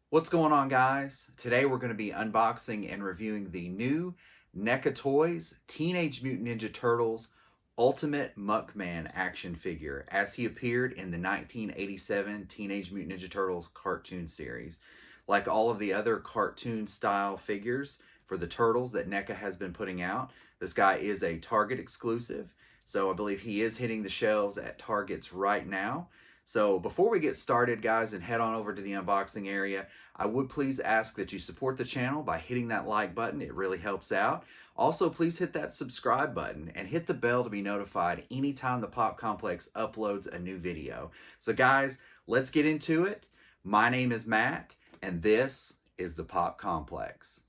What's going on, guys? Today we're going to be unboxing and reviewing the new NECA Toys Teenage Mutant Ninja Turtles Ultimate Muckman action figure as he appeared in the 1987 Teenage Mutant Ninja Turtles cartoon series. Like all of the other cartoon style figures for the Turtles that NECA has been putting out, this guy is a Target exclusive, so I believe he is hitting the shelves at Targets right now. So before we get started, guys, and head on over to the unboxing area, I would please ask that you support the channel by hitting that like button. It really helps out. Also, please hit that subscribe button and hit the bell to be notified anytime the Pop Complex uploads a new video. So guys, let's get into it. My name is Matt, and this is the Pop Complex.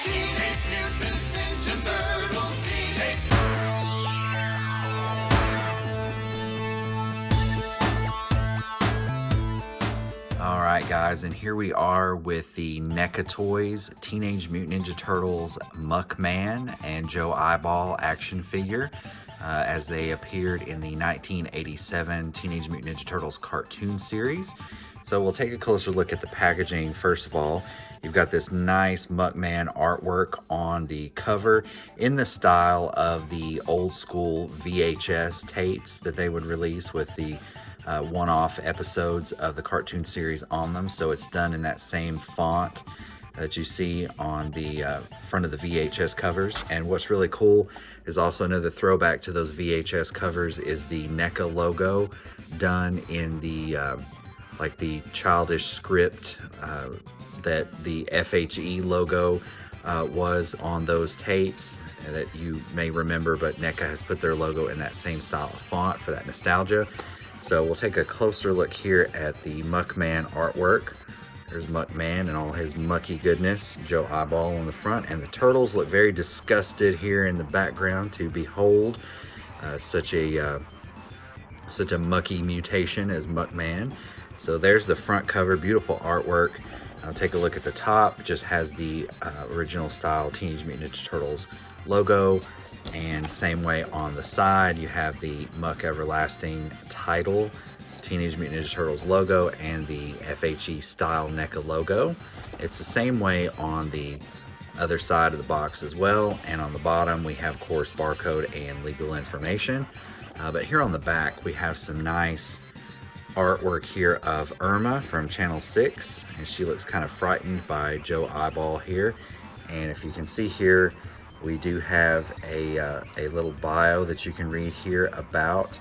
Teenage Mutant Ninja Turtles, All right, guys, and here we are with the NECA Toys Teenage Mutant Ninja Turtles Muckman and Joe Eyeball action figure as they appeared in the 1987 Teenage Mutant Ninja Turtles cartoon series. So we'll take a closer look at the packaging. First of all, you've got this nice Muckman artwork on the cover in the style of the old school VHS tapes that they would release with the one-off episodes of the cartoon series on them. So it's done in that same font that you see on the front of the VHS covers. And what's really cool is also another throwback to those VHS covers is the Neca logo done in the like the childish script that the FHE logo was on those tapes that you may remember, but NECA has put their logo in that same style of font for that nostalgia. So we'll take a closer look here at the Muckman artwork. There's Muckman and all his mucky goodness, Joe Eyeball on the front, and the turtles look very disgusted here in the background to behold such a mucky mutation as Muckman. So there's the front cover, beautiful artwork. I'll take a look at the top. It just has the original style Teenage Mutant Ninja Turtles logo. And same way on the side, you have the Muck Everlasting title, Teenage Mutant Ninja Turtles logo, and the FHE style NECA logo. It's the same way on the other side of the box as well. And on the bottom, we have, of course, barcode and legal information. But here on the back, we have some nice artwork here of Irma from Channel 6. And she looks kind of frightened by Joe Eyeball here. And if you can see here, we do have a little bio that you can read here about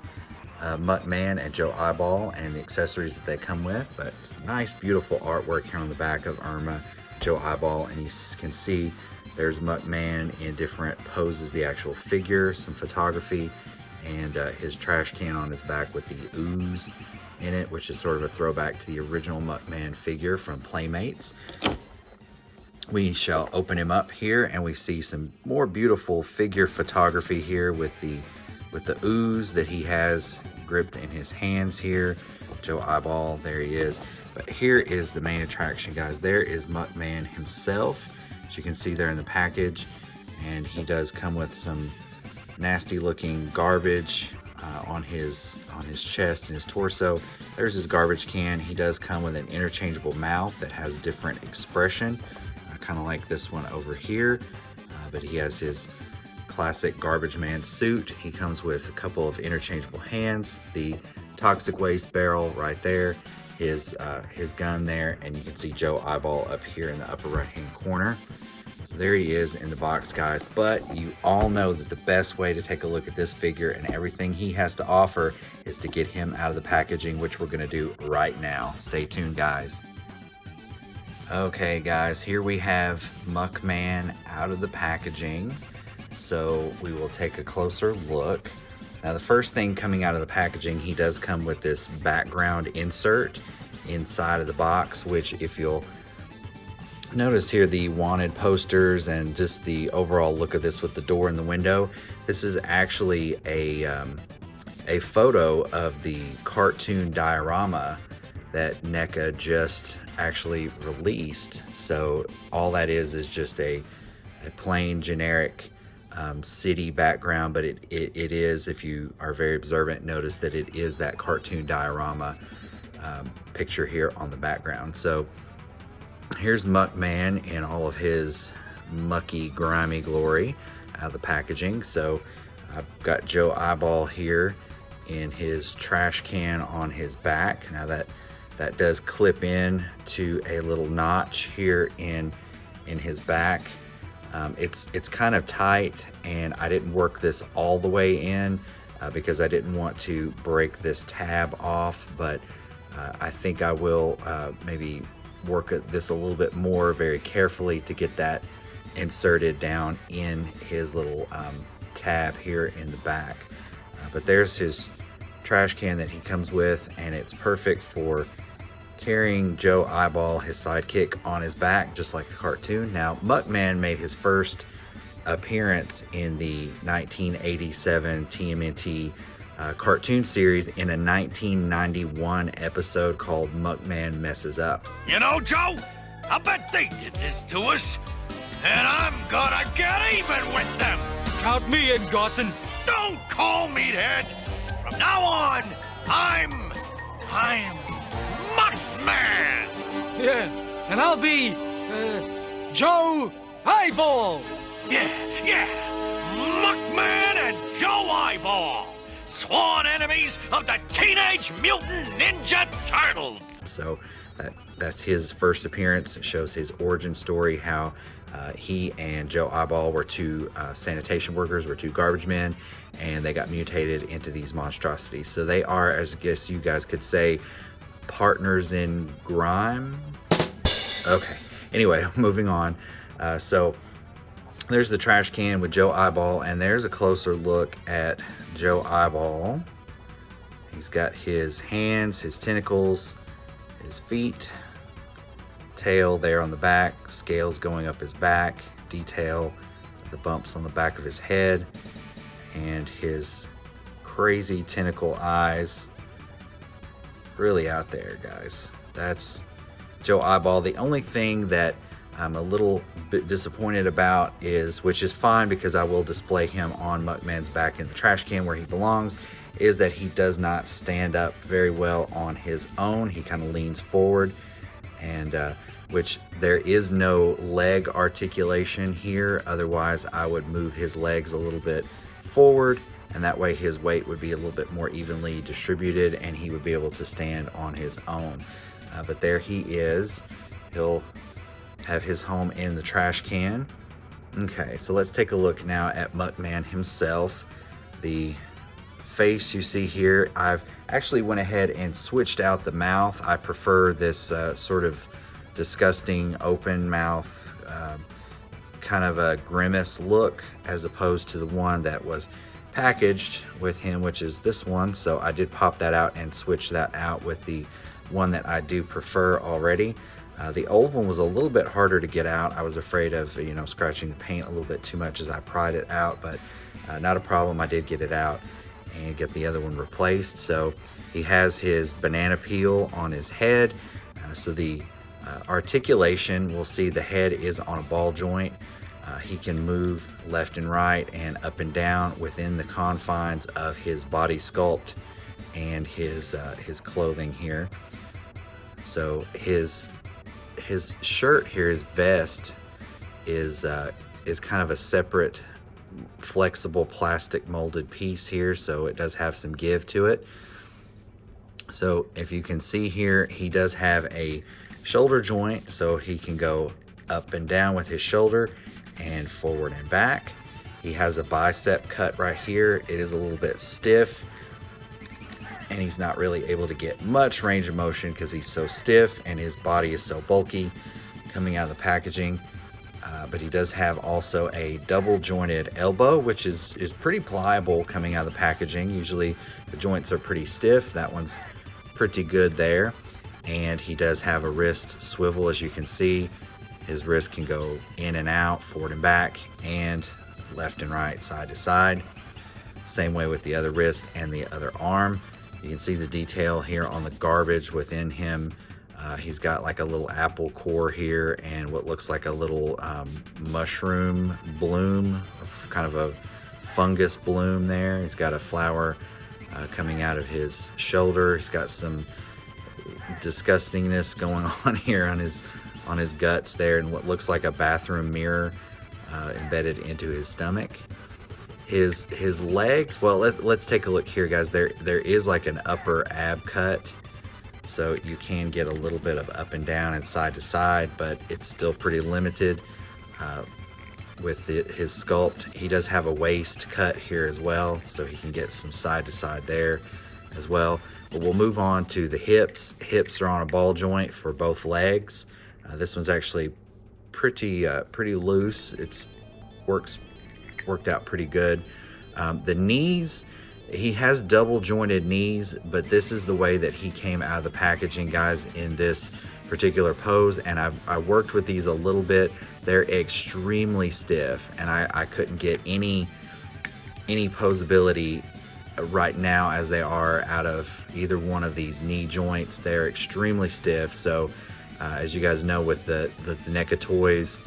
Muckman and Joe Eyeball and the accessories that they come with. But it's nice, beautiful artwork here on the back of Irma, Joe Eyeball, and you can see there's Muckman in different poses, the actual figure, some photography, and his trash can on his back with the ooze in it, which is sort of a throwback to the original Muckman figure from Playmates. We shall open him up here, and we see some more beautiful figure photography here with the ooze that he has gripped in his hands here. Joe Eyeball, there he is. But here is the main attraction, guys. There is Muckman himself, as you can see there in the package, and he does come with some nasty looking garbage on his chest and his torso. There's his garbage can. He does come with an interchangeable mouth that has different expression, kind of like this one over here, but he has his classic garbage man suit. He comes with a couple of interchangeable hands, the toxic waste barrel right there, his gun there, and you can see Joe Eyeball up here in the upper right hand corner. So there he is in the box, guys. But you all know that the best way to take a look at this figure and everything he has to offer is to get him out of the packaging, which we're going to do right now. Stay tuned, guys. Okay, guys, here we have Muckman out of the packaging, so we will take a closer look. Now, the first thing coming out of the packaging, he does come with this background insert inside of the box, which, if you'll notice here, the wanted posters and just the overall look of this with the door and the window, this is actually a photo of the cartoon diorama that NECA just actually released. So all that is just a plain generic city background, but it is, if you are very observant, notice that it is that cartoon diorama picture here on the background. So here's Muckman in all of his mucky, grimy glory out of the packaging. So I've got Joe Eyeball here in his trash can on his back. Now that does clip in to a little notch here in his back. It's kind of tight, and I didn't work this all the way in because I didn't want to break this tab off, but I think I will maybe work at this a little bit more very carefully to get that inserted down in his little tab here in the back. But there's his trash can that he comes with, and it's perfect for carrying Joe Eyeball, his sidekick, on his back, just like a cartoon. Now, Muckman made his first appearance in the 1987 TMNT cartoon series in a 1991 episode called Muckman Messes Up. You know, Joe, I bet they did this to us, and I'm gonna get even with them. Count me in, Dawson. Don't call me that. From now on, I'm Muckman. Yeah, and I'll be, Joe Eyeball. Yeah, Muckman and Joe Eyeball, sworn enemies of the Teenage Mutant Ninja Turtles. So that's his first appearance. It shows his origin story, how he and Joe Eyeball were two sanitation workers, were two garbage men, and they got mutated into these monstrosities. So they are, as I guess you guys could say, partners in grime. Okay, anyway, moving on. So there's the trash can with Joe Eyeball, and there's a closer look at Joe Eyeball. He's got his hands, his tentacles, his feet, tail there on the back, scales going up his back, detail, the bumps on the back of his head, and his crazy tentacle eyes. Really out there, guys. That's Joe Eyeball. The only thing that I'm a little bit disappointed about is, which is fine because I will display him on Muckman's back in the trash can where he belongs, is that he does not stand up very well on his own. He kind of leans forward, and which there is no leg articulation here. Otherwise, I would move his legs a little bit forward, and that way his weight would be a little bit more evenly distributed and he would be able to stand on his own. But there he is. He'll have his home in the trash can. Okay, so let's take a look now at Muckman himself. The face you see here, I've actually went ahead and switched out the mouth. I prefer this sort of disgusting open mouth, kind of a grimace look, as opposed to the one that was packaged with him, which is this one. So I did pop that out and switch that out with the one that I do prefer already. The old one was a little bit harder to get out. I was afraid of, scratching the paint a little bit too much as I pried it out, but not a problem. I did get it out and get the other one replaced. So he has his banana peel on his head. So the articulation, we'll see the head is on a ball joint. He can move left and right and up and down within the confines of his body sculpt and his clothing here. So his shirt here, his vest, is kind of a separate flexible plastic molded piece here, so it does have some give to it. So if you can see here, he does have a shoulder joint, so he can go up and down with his shoulder and forward and back. He has a bicep cut right here. It is a little bit stiff, and he's not really able to get much range of motion because he's so stiff and his body is so bulky coming out of the packaging. But he does have also a double jointed elbow, which is pretty pliable coming out of the packaging. Usually the joints are pretty stiff. That one's pretty good there. And he does have a wrist swivel, as you can see. His wrist can go in and out, forward and back, and left and right, side to side. Same way with the other wrist and the other arm. You can see the detail here on the garbage within him. He's got like a little apple core here and what looks like a little mushroom bloom, kind of a fungus bloom there. He's got a flower coming out of his shoulder. He's got some disgustingness going on here on his guts there, and what looks like a bathroom mirror embedded into his stomach. His legs, well, let's take a look here, guys. There is like an upper ab cut, so you can get a little bit of up and down and side to side, but it's still pretty limited with his sculpt. He does have a waist cut here as well, so he can get some side to side there as well. But we'll move on to the hips. Hips are on a ball joint for both legs. This one's actually pretty loose. It's worked out pretty good. The knees, he has double jointed knees, but this is the way that he came out of the packaging, guys, in this particular pose. And I worked with these a little bit. They're extremely stiff, and I couldn't get any posability right now as they are out of either one of these knee joints. They're extremely stiff. So as you guys know, with the NECA toys,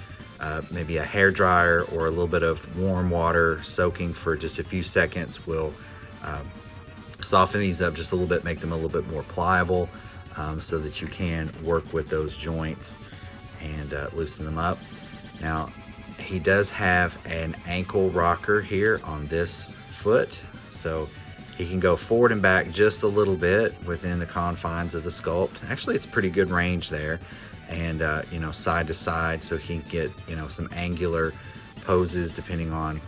maybe a hair dryer or a little bit of warm water soaking for just a few seconds will soften these up just a little bit, make them a little bit more pliable, so that you can work with those joints and loosen them up. Now, he does have an ankle rocker here on this foot, so he can go forward and back just a little bit within the confines of the sculpt. Actually, it's pretty good range there, and you know, side to side, so he can get, you know, some angular poses depending on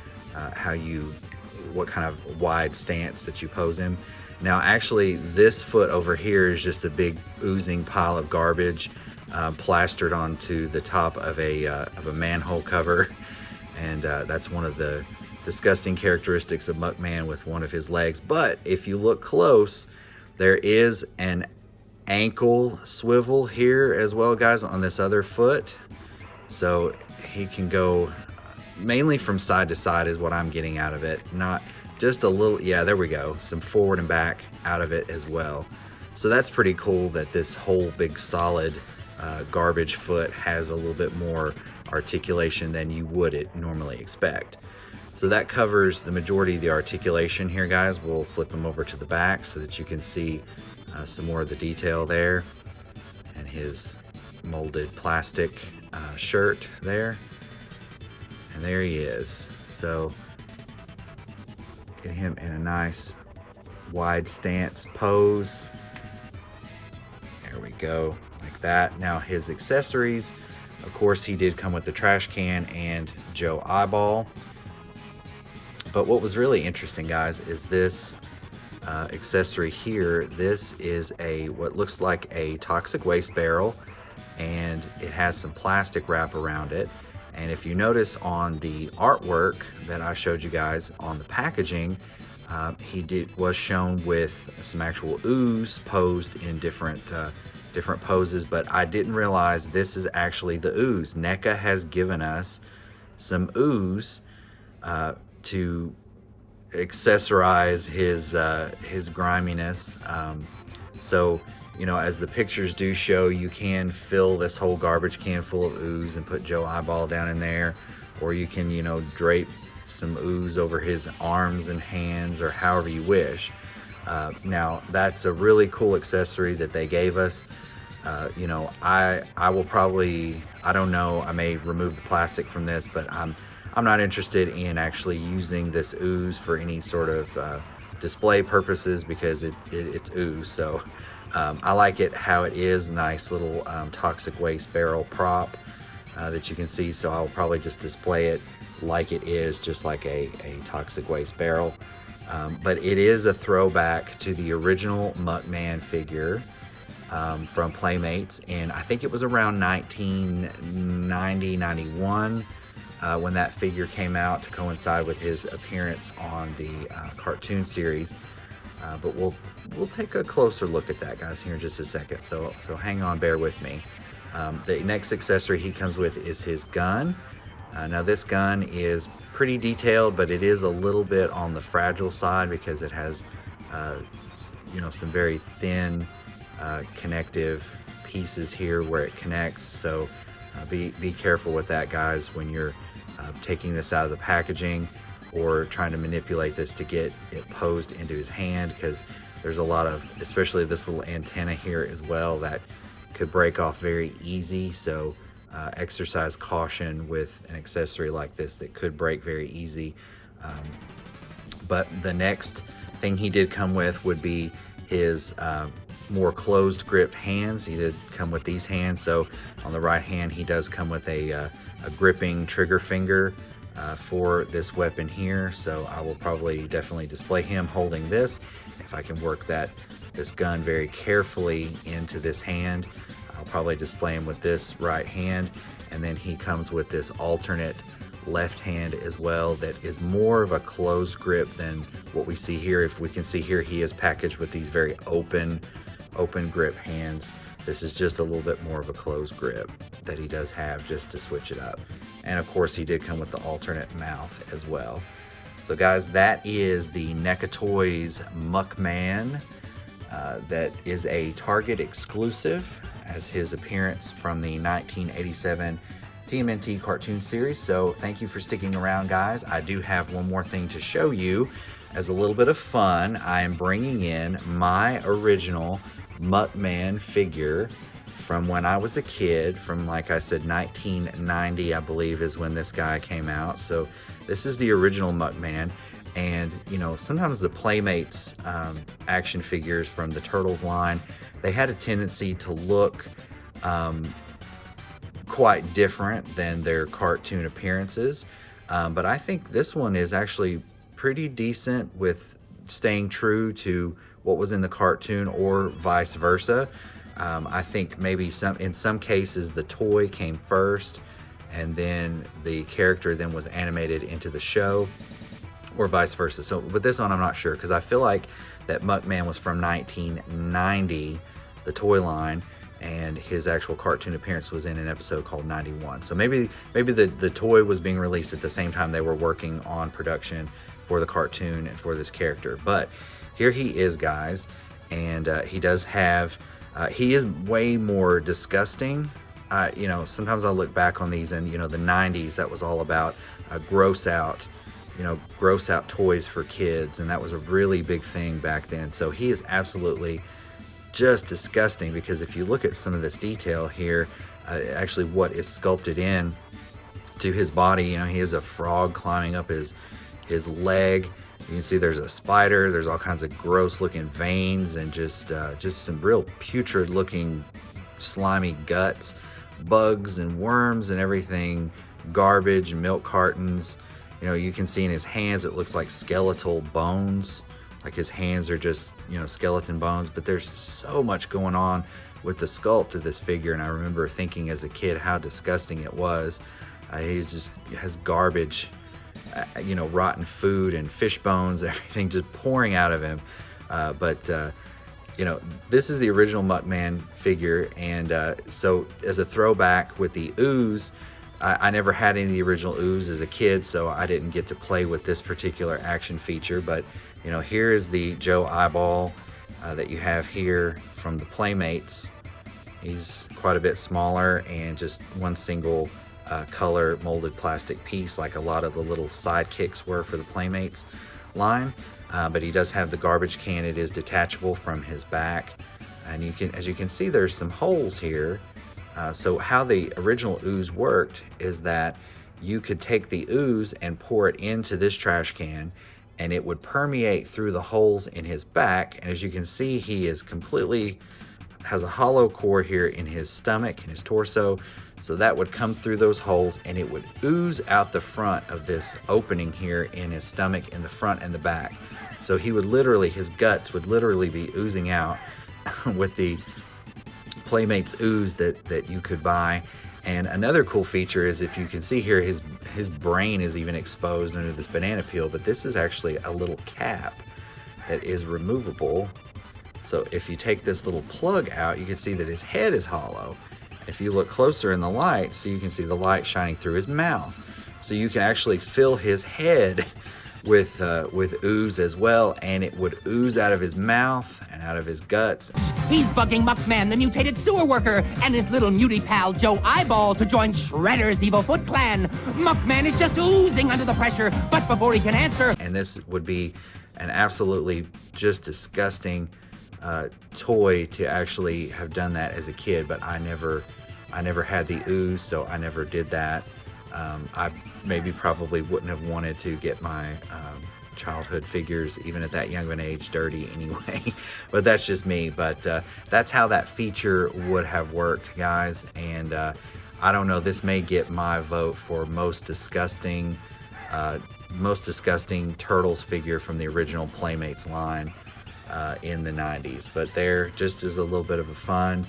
what kind of wide stance that you pose him. Now, actually, this foot over here is just a big oozing pile of garbage plastered onto the top of a manhole cover, and that's one of the disgusting characteristics of Muckman with one of his legs. But if you look close, there is an ankle swivel here as well, guys, on this other foot, so he can go mainly from side to side is what I'm getting out of it, not just a little. Yeah, there we go, some forward and back out of it as well. So that's pretty cool that this whole big solid garbage foot has a little bit more articulation than you would normally expect. So that covers the majority of the articulation here, guys. We'll flip them over to the back so that you can see some more of the detail there, and his molded plastic shirt there, and there he is. So get him in a nice wide stance pose. There we go, like that. Now his accessories, of course, he did come with the trash can and Joe Eyeball. But what was really interesting, guys, is this accessory here. This is what looks like a toxic waste barrel, and it has some plastic wrap around it. And if you notice on the artwork that I showed you guys on the packaging, he was shown with some actual ooze posed in different poses, but I didn't realize this is actually the ooze. NECA has given us some ooze to accessorize his griminess. So, you know, as the pictures do show, you can fill this whole garbage can full of ooze and put Joe Eyeball down in there, or you can, you know, drape some ooze over his arms and hands, or however you wish. Now, that's a really cool accessory that they gave us. You know, I will probably, I don't know, I may remove the plastic from this, but I'm not interested in actually using this ooze for any sort of display purposes, because it's ooze. So I like it how it is, nice little toxic waste barrel prop that you can see. So I'll probably just display it like it is, just like a toxic waste barrel. But it is a throwback to the original Muckman figure from Playmates, and I think it was around 1990-91 when that figure came out to coincide with his appearance on the cartoon series. But we'll take a closer look at that, guys, here in just a second. So hang on, bear with me. The next accessory he comes with is his gun. Now this gun is pretty detailed, but it is a little bit on the fragile side because it has you know, some very thin connective pieces here where it connects. So be careful with that, guys, when you're taking this out of the packaging. or trying to manipulate this to get it posed into his hand, because there's a lot of, especially this little antenna here as well, that could break off very easy. So exercise caution with an accessory like this that could break very easy. But the next thing he did come with would be his more closed grip hands. He did come with these hands. So on the right hand, he does come with a gripping trigger finger for this weapon here. So I will probably definitely display him holding this. If I can work this gun very carefully into this hand, I'll probably display him with this right hand. And then he comes with this alternate left hand as well that is more of a closed grip than what we see here. If we can see here, he is packaged with these very open grip hands. This is just a little bit more of a closed grip that he does have, just to switch it up. And of course, he did come with the alternate mouth as well. So guys, that is the NECA Toys Muckman. That is a Target exclusive, as his appearance from the 1987 TMNT cartoon series. So thank you for sticking around, guys. I do have one more thing to show you as a little bit of fun. I am bringing in my original Muckman figure from when I was a kid, from, like I said, 1990, I believe, is when this guy came out. So this is the original Muckman. And, you know, sometimes the Playmates action figures from the Turtles line, they had a tendency to look quite different than their cartoon appearances. But I think this one is actually pretty decent with staying true to what was in the cartoon, or vice versa. I think maybe in some cases the toy came first and then the character then was animated into the show, or vice versa. So with this one, I'm not sure, because I feel like that Muckman was from 1990, the toy line, and his actual cartoon appearance was in an episode called 91. So maybe the toy was being released at the same time they were working on production for the cartoon and for this character. But here he is, guys, and he does have, he is way more disgusting. You know, sometimes I look back on these, and, you know, the 90s, that was all about gross out toys for kids, and that was a really big thing back then. So he is absolutely just disgusting, because if you look at some of this detail here, actually what is sculpted in to his body, you know, he has a frog climbing up his leg. You can see there's a spider, there's all kinds of gross looking veins, and just some real putrid looking slimy guts, bugs and worms and everything, garbage, milk cartons. You know, you can see in his hands, it looks like skeletal bones. Like his hands are just, you know, skeleton bones. But there's so much going on with the sculpt of this figure. And I remember thinking as a kid how disgusting it was. He just has garbage, you know, rotten food and fish bones, everything just pouring out of him. You know, this is the original Muckman figure. And so as a throwback with the ooze, I never had any of the original ooze as a kid, so I didn't get to play with this particular action feature. But, you know, here is the Joe Eyeball that you have here from the Playmates. He's quite a bit smaller and just one single color molded plastic piece, like a lot of the little sidekicks were for the Playmates line. But he does have the garbage can. It is detachable from his back. And you can, as you can see, there's some holes here. So how the original ooze worked is that you could take the ooze and pour it into this trash can, and it would permeate through the holes in his back. And as you can see, he is has a hollow core here in his stomach and his torso. So that would come through those holes, and it would ooze out the front of this opening here in his stomach, in the front and the back. So he would literally, his guts would literally be oozing out with the Playmates ooze that you could buy. And another cool feature is, if you can see here, his brain is even exposed under this banana peel, but this is actually a little cap that is removable. So if you take this little plug out, you can see that his head is hollow. If you look closer in the light, so you can see the light shining through his mouth. So you can actually fill his head with ooze as well, and it would ooze out of his mouth and out of his guts. He's bugging Muckman, the mutated sewer worker, and his little mutie pal, Joe Eyeball, to join Shredder's evil Foot Clan. Muckman is just oozing under the pressure, but before he can answer... And this would be an absolutely just disgusting toy to actually have done that as a kid, but I never had the ooze, so I never did that. I probably wouldn't have wanted to get my childhood figures, even at that young of an age, dirty anyway. But that's just me. But that's how that feature would have worked, guys. And I don't know, this may get my vote for most disgusting Turtles figure from the original Playmates line in the 90s. But there, just as a little bit of a fun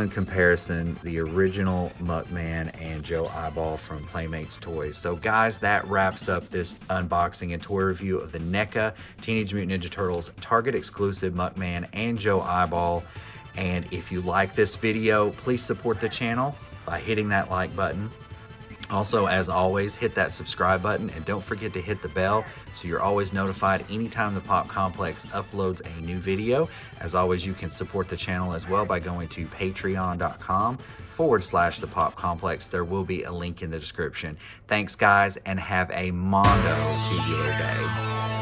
comparison, the original Muckman and Joe Eyeball from Playmates Toys. So guys, that wraps up this unboxing and toy review of the NECA Teenage Mutant Ninja Turtles Target exclusive Muckman and Joe Eyeball. And if you like this video, please support the channel by hitting that like button. Also, as always, hit that subscribe button and don't forget to hit the bell so you're always notified anytime the Pop Complex uploads a new video. As always, you can support the channel as well by going to patreon.com/the Pop Complex. There will be a link in the description. Thanks, guys, and have a mondo tubular day.